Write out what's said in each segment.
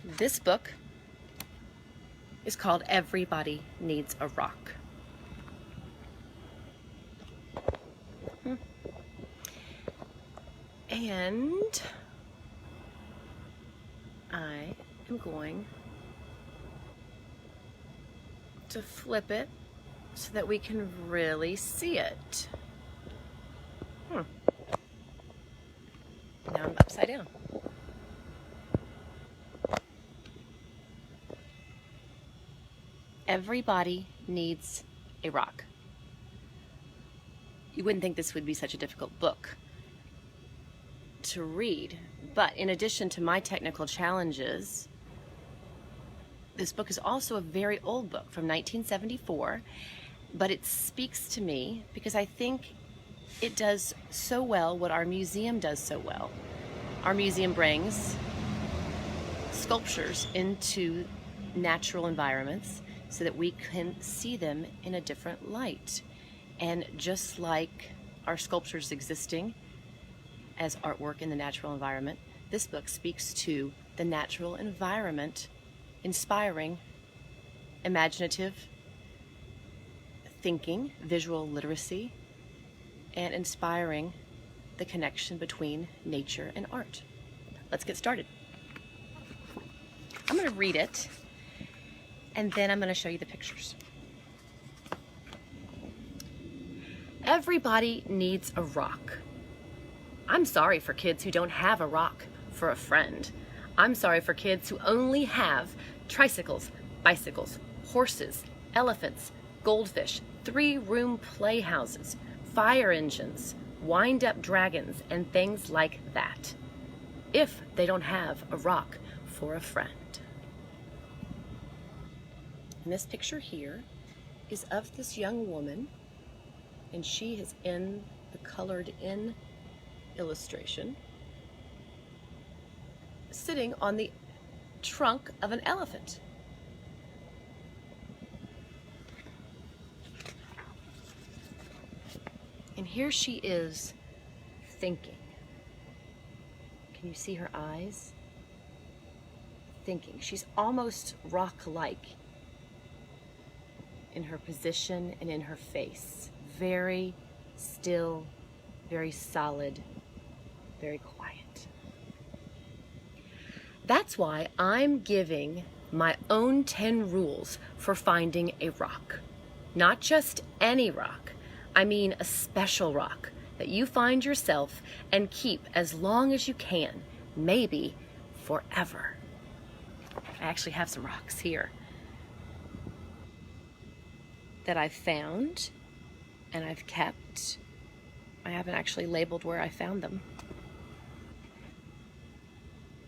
This book is called Everybody Needs a Rock. And I am going to flip it so that we can really see it. Now I'm upside down. Everybody needs a rock. You wouldn't think this would be such a difficult book to read, but in addition to my technical challenges, this book is also a very old book from 1974, but it speaks to me because I think it does so well what our museum does so well. Our museum brings sculptures into natural environments so that we can see them in a different light. And just like our sculptures existing as artwork in the natural environment, this book speaks to the natural environment, inspiring imaginative thinking, visual literacy, and inspiring the connection between nature and art. Let's get started. I'm going to read it, and then I'm going to show you the pictures. Everybody needs a rock. I'm sorry for kids who don't have a rock for a friend. I'm sorry for kids who only have tricycles, bicycles, horses, elephants, goldfish, 3-room playhouses, fire engines, wind-up dragons, and things like that, if they don't have a rock for a friend. And this picture here is of this young woman, and she is in the colored-in illustration, sitting on the trunk of an elephant. And here she is thinking. Can you see her eyes? Thinking. She's almost rock-like in her position and in her face. Very still, very solid, very quiet. That's why I'm giving my own 10 rules for finding a rock. Not just any rock. I mean a special rock that you find yourself and keep as long as you can, maybe forever. I actually have some rocks here that I've found and I've kept. I haven't actually labeled where I found them.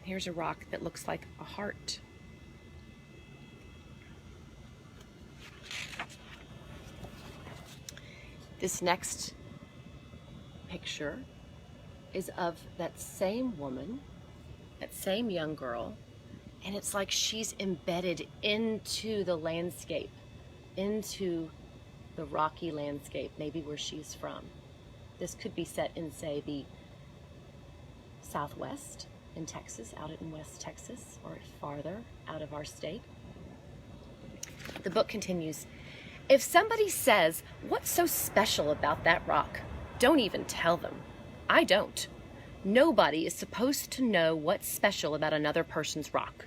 Here's a rock that looks like a heart. This next picture is of that same woman, that same young girl, and it's like she's embedded into the landscape, into the rocky landscape, maybe where she's from. This could be set in, say, the Southwest in Texas, out in West Texas, or farther out of our state. The book continues. If somebody says, "What's so special about that rock?" don't even tell them. I don't. Nobody is supposed to know what's special about another person's rock.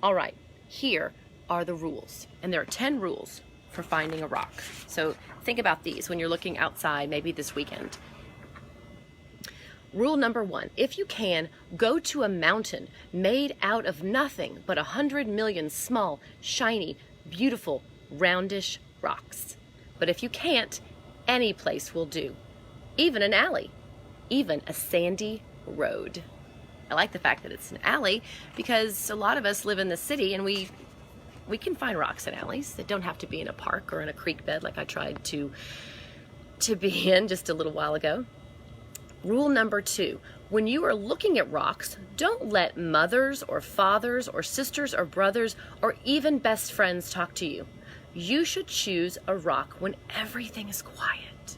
All right, here are the rules. And there are 10 rules for finding a rock. So think about these when you're looking outside, maybe this weekend. Rule number 1, if you can, go to a mountain made out of nothing but 100 million small, shiny, beautiful, roundish rocks. But if you can't, any place will do. Even an alley, even a sandy road. I like the fact that it's an alley because a lot of us live in the city and we can find rocks in alleys. They don't have to be in a park or in a creek bed like I tried to be in just a little while ago. Rule number 2, when you are looking at rocks, don't let mothers or fathers or sisters or brothers or even best friends talk to you. You should choose a rock when everything is quiet.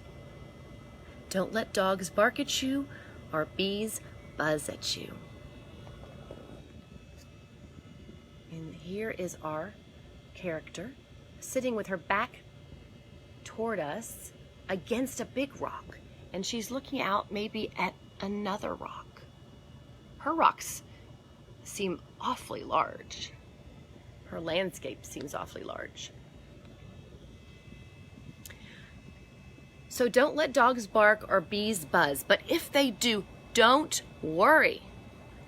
Don't let dogs bark at you or bees buzz at you. here is our character sitting with her back toward us against a big rock, and she's looking out maybe at another rock. Her rocks seem awfully large. Her landscape seems awfully large. So don't let dogs bark or bees buzz, but if they do, don't worry.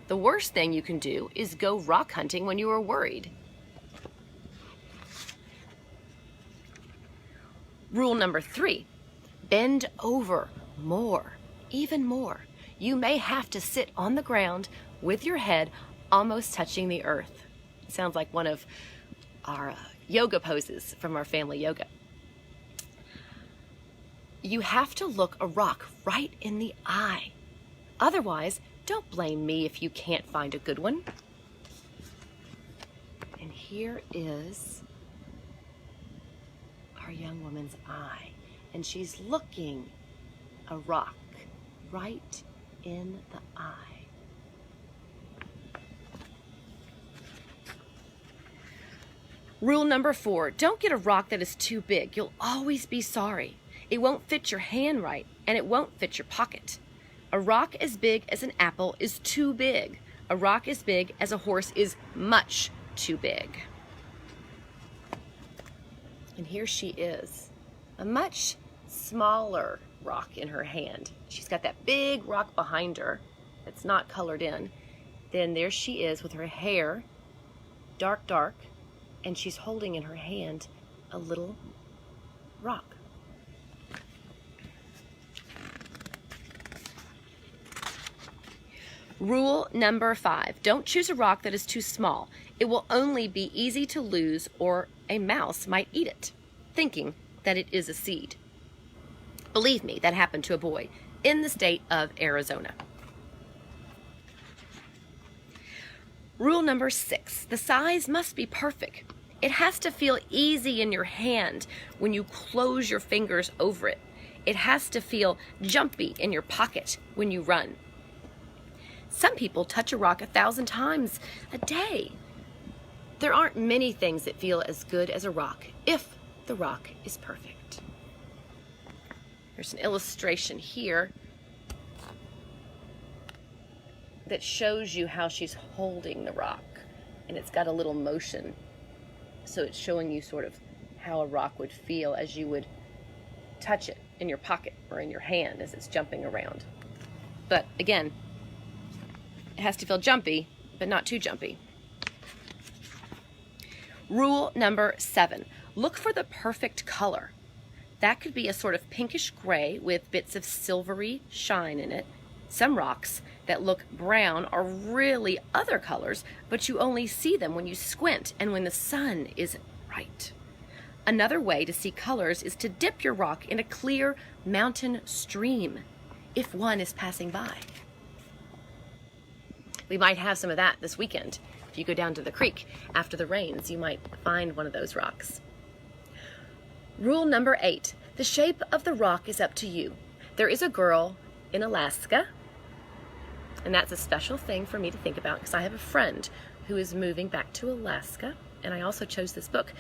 The worst thing you can do is go rock hunting when you are worried. Rule number 3, bend over more, even more. You may have to sit on the ground with your head almost touching the earth. It sounds like one of our yoga poses from our family yoga. You have to look a rock right in the eye. Otherwise, don't blame me if you can't find a good one. And here is our young woman's eye, and she's looking a rock right in the eye. Rule number 4, don't get a rock that is too big. You'll always be sorry. It won't fit your hand right, and it won't fit your pocket. A rock as big as an apple is too big. A rock as big as a horse is much too big. And here she is, a much smaller rock in her hand. She's got that big rock behind her that's not colored in. Then there she is with her hair dark, dark, and she's holding in her hand a little rock. Rule number 5, don't choose a rock that is too small. It will only be easy to lose, or a mouse might eat it, thinking that it is a seed. Believe me, that happened to a boy in the state of Arizona. Rule number 6, the size must be perfect. It has to feel easy in your hand when you close your fingers over it. It has to feel jumpy in your pocket when you run. Some people touch a rock 1,000 times a day. There aren't many things that feel as good as a rock if the rock is perfect. There's an illustration here that shows you how she's holding the rock, and it's got a little motion. So it's showing you sort of how a rock would feel as you would touch it in your pocket or in your hand as it's jumping around. But again, it has to feel jumpy, but not too jumpy. Rule number 7, look for the perfect color. That could be a sort of pinkish gray with bits of silvery shine in it. Some rocks that look brown are really other colors, but you only see them when you squint and when the sun is bright. Another way to see colors is to dip your rock in a clear mountain stream, if one is passing by. We might have some of that this weekend. If you go down to the creek after the rains, you might find one of those rocks. Rule number 8, the shape of the rock is up to you. There is a girl in Alaska, and that's a special thing for me to think about because I have a friend who is moving back to Alaska, and I also chose this book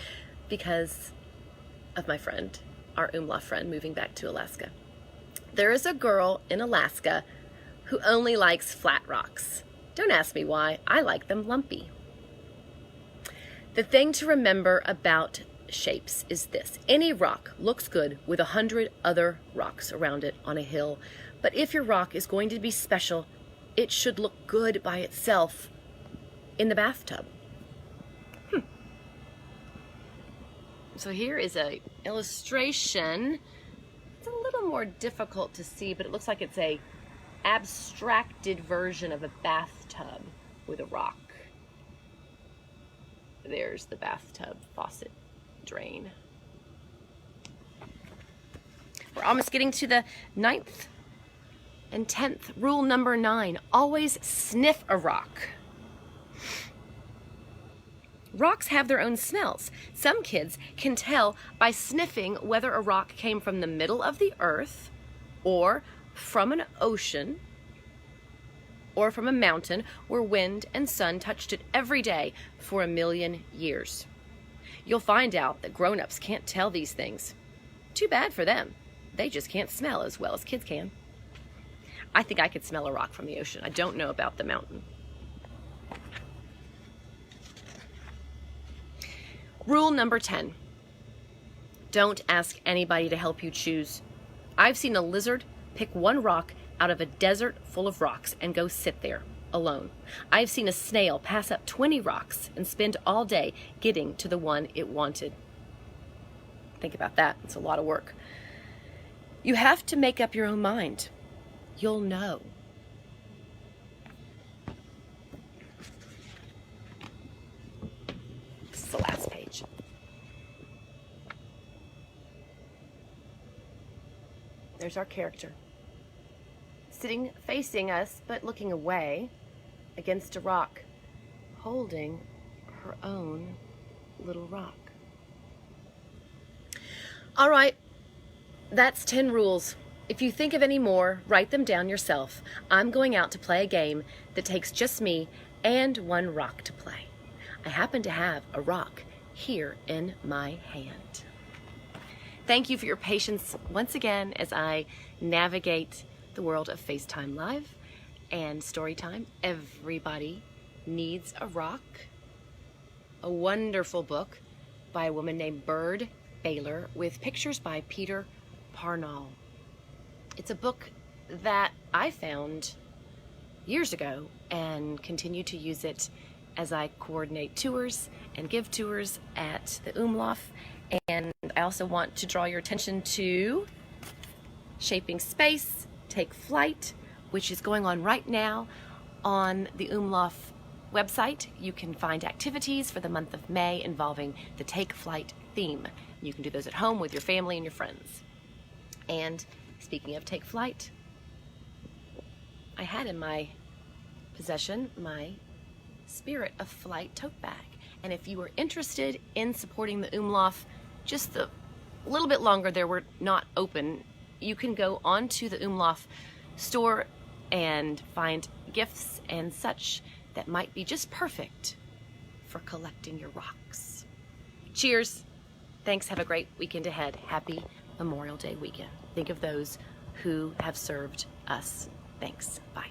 because of my friend, our Umlauf friend, moving back to Alaska. There is a girl in Alaska who only likes flat rocks. Don't ask me why, I like them lumpy. The thing to remember about shapes is this. Any rock looks good with 100 other rocks around it on a hill, but if your rock is going to be special, it should look good by itself in the bathtub. So here is an illustration. It's a little more difficult to see, but it looks like it's a abstracted version of a bathtub with a rock. There's the bathtub faucet drain. We're almost getting to the 9th and 10th. Rule number 9, always sniff a rock. Rocks have their own smells. Some kids can tell by sniffing whether a rock came from the middle of the earth or from an ocean or from a mountain where wind and sun touched it every day for 1,000,000 years. You'll find out that grown-ups can't tell these things. Too bad for them. They just can't smell as well as kids can. I think I could smell a rock from the ocean. I don't know about the mountain. Rule number 10. Don't ask anybody to help you choose. I've seen a lizard pick one rock out of a desert full of rocks and go sit there alone. I've seen a snail pass up 20 rocks and spend all day getting to the one it wanted. Think about that. It's a lot of work. You have to make up your own mind. You'll know. This is the last page. There's our character, sitting facing us, but looking away against a rock, holding her own little rock. All right, that's 10 rules. If you think of any more, write them down yourself. I'm going out to play a game that takes just me and one rock to play. I happen to have a rock here in my hand. Thank you for your patience once again as I navigate the world of FaceTime Live and Storytime. Everybody Needs a Rock, a wonderful book by a woman named Byrd Baylor with pictures by Peter Parnall. It's a book that I found years ago and continue to use it as I coordinate tours and give tours at the Umlauf. And I also want to draw your attention to Shaping Space, Take Flight, which is going on right now on the Umlauf website. You can find activities for the month of May involving the Take Flight theme. You can do those at home with your family and your friends. And speaking of Take Flight, I had in my possession my Spirit of Flight tote bag. And if you were interested in supporting the Umlauf just a little bit longer, they were not open, you can go onto the Umlauf store and find gifts and such that might be just perfect for collecting your rocks. Cheers. Thanks. Have a great weekend ahead. Happy Memorial Day weekend. Think of those who have served us. Thanks. Bye.